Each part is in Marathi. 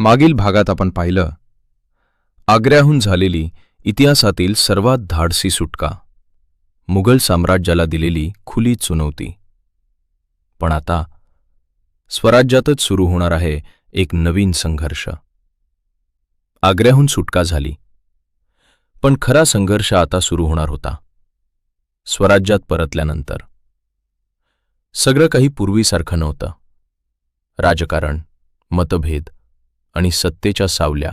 मागील भागात आपण पाहिलं आग्र्याहून झालेली इतिहासातील सर्वात धाडसी सुटका, मुघल साम्राज्याला दिलेली खुली चुनवती. पण आता स्वराज्यातच सुरू होणार आहे एक नवीन संघर्ष. आग्र्याहून सुटका झाली, पण खरा संघर्ष आता सुरू होणार होता स्वराज्यात परतल्यानंतर. सगळं काही पूर्वीसारखं नव्हतं. राजकारण, मतभेद आणि सत्तेच्या सावल्या.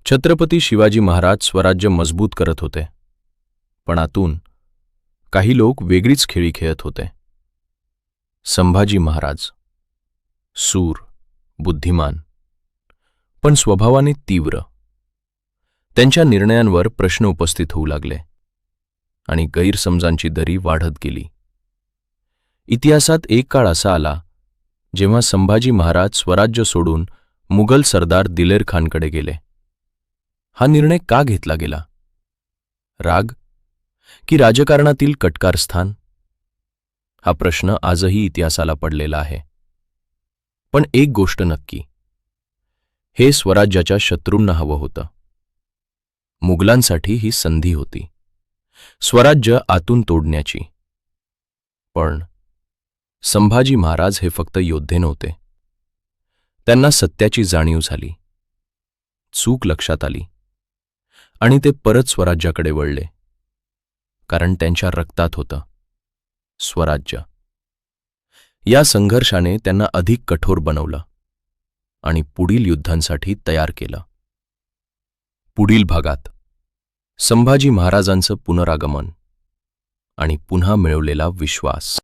छत्रपती शिवाजी महाराज स्वराज्य मजबूत करत होते, पण आतून काही लोक वेगळीच खेळी खेळत होते. संभाजी महाराज सूर, बुद्धिमान, पण स्वभावाने तीव्र. त्यांच्या निर्णयांवर प्रश्न उपस्थित होऊ लागले आणि गैरसमजांची दरी वाढत गेली. इतिहासात एक काळ असा आला जेव्हा संभाजी महाराज स्वराज्य सोडून मुघल सरदार दिलेर खानकडे गेले. हा निर्णय का घेतला गेला? राग की राजकारणातील कटकार स्थान? हा प्रश्न आजही इतिहासाला पडलेला आहे. पण एक गोष्ट नक्की, हे स्वराज्याच्या शत्रूंना हवं होतं. मुघलांसाठी ही संधी होती स्वराज्य आतून तोडण्याची. पण संभाजी महाराज हे फक्त योद्धे नव्हते. त्यांना सत्याची जाणीव झाली, चूक लक्षात आली आणि ते परत स्वराज्याकडे वळले, कारण त्यांच्या रक्तात होतं स्वराज्य. या संघर्षाने त्यांना अधिक कठोर बनवलं आणि पुढील युद्धांसाठी तयार केलं. पुढील भागात संभाजी महाराजांचं पुनरागमन आणि पुन्हा मिळवलेला विश्वास.